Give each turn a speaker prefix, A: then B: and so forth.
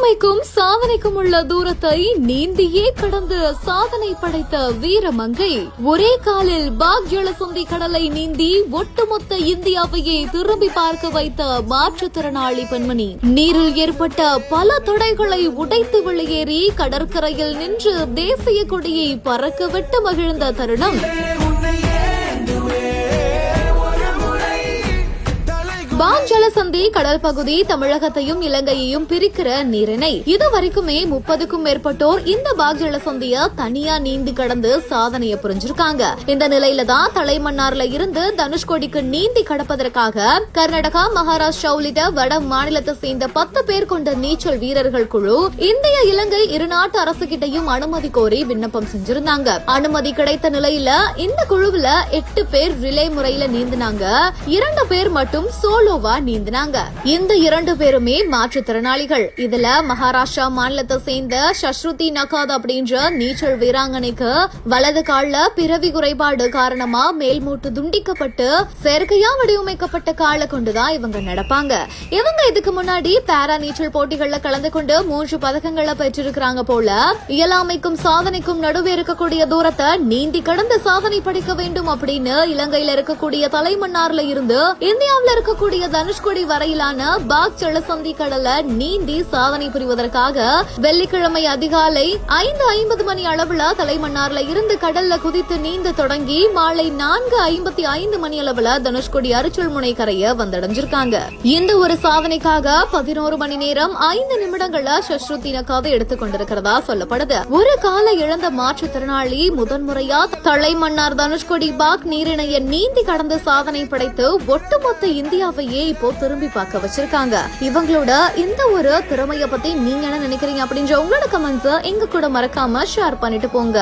A: பெருமைக்கும் சாதனைக்கும் உள்ள தூரத்தை நீந்தியே கடந்து சாதனை படைத்த வீரமங்கை ஒரே காலில் பாக் ஜலசந்தி கடலை நீந்தி ஒட்டுமொத்த இந்தியாவையே திரும்பி பார்க்க வைத்த மாற்றுத்திறனாளி பெண்மணி. நீரில் ஏற்பட்ட பல தடைகளை உடைத்து வெளியேறி கடற்கரையில் நின்று தேசிய கொடியை பறக்க விட்டு மகிழ்ந்த தருணம். பாக் ஜலசந்தி கடல் பகுதி தமிழகத்தையும் இலங்கையையும் பிரிக்கிற நீரிணை. இதுவரைக்குமே 30க்கும் மேற்பட்டோர் இந்த பாக் ஜலசந்திய தனியா நீந்தி கடந்து சாதனையை புரிஞ்சிருக்காங்க. இந்த நிலையில தான் தலைமன்னார்ல இருந்து தனுஷ்கோடிக்கு நீந்தி கடப்பதற்காக கர்நாடகா, மகாராஷ்டிரா உள்ளிட்ட வட மாநிலத்தை சேர்ந்த 10 பேர் கொண்ட நீச்சல் வீரர்கள் குழு இந்திய, இலங்கை இருநாட்டு அரசுகிட்டையும் அனுமதி கோரி விண்ணப்பம் செஞ்சிருந்தாங்க. அனுமதி கிடைத்த நிலையில இந்த குழுவுல 8 பேர் ரிலே முறையில நீந்தினாங்க. 2 பேர் மட்டும் சோலோவா நீந்தினாங்க. இந்த 2 பேருமே மாற்றுத்திறனாளிகள். இதுல மகாராஷ்டிரா மாநிலத்தை சேர்ந்த சஸ்ருதி நகாத் அப்படின்ற நீச்சல் வீராங்கனைக்கு வலது கால்ல பிறவி குறைபாடு காரணமா மேல்மூட்டு துண்டிக்கப்பட்டு செயற்கையா வடிவமைக்கப்பட்ட காலை கொண்டுதான் இவங்க நடப்பாங்க. இவங்க இதுக்கு முன்னாடி பாரா நீச்சல் போட்டிகள்ல கலந்து கொண்டு 3 பதக்கங்களை பெற்றிருக்கிறாங்க போல. இயலாமைக்கும் சாதனைக்கும் நடுவே இருக்கக்கூடிய தூரத்தை நீந்தி கடந்து சாதனை படைக்க வேண்டும் அப்படின்னு இலங்கையில இருக்கக்கூடிய தலைமன்னார்ல இருந்து இந்தியாவில இருக்கக்கூடிய தனுஷ்கோடி வரையிலான பாக் ஜலசந்தி கடலை நீந்தி சாதனை புரிவதற்காக வெள்ளிக்கிழமை அதிகாலை 5:50 மணி அளவுல தலைமன்னார்ல இருந்து கடல்ல குதித்து நீந்த தொடங்கி மாலை 4:55 மணி அளவுல தனுஷ்கோடி அரிச்சல்முனை கரையை வந்தடைஞ்சிருக்காங்க. இந்த ஒரு சாதனைக்காக 11 மணி நேரம் 5 நிமிடங்கள சஸ்ருதி நகாத் எடுத்துக் கொண்டிருக்கிறதா சொல்லப்படுது. ஒரு கால இழந்த மாற்றுத்திறனாளி முதன்முறையா தலைமன்னார் தனுஷ்கோடி பாக் நீரிணையை நீந்தி கடந்த சாதனை படைத்து ஒட்டுமொத்த இந்தியாவையே இப்போ திரும்பி பார்க்க வச்சிருக்காங்க. இவங்களோட இந்த ஒரு திறமைய பத்தி நீங்க என்ன நினைக்கிறீங்க அப்படின்ற உங்களோட கமெண்ட்ஸ் எங்க கூட மறக்காம ஷேர் பண்ணிட்டு போங்க.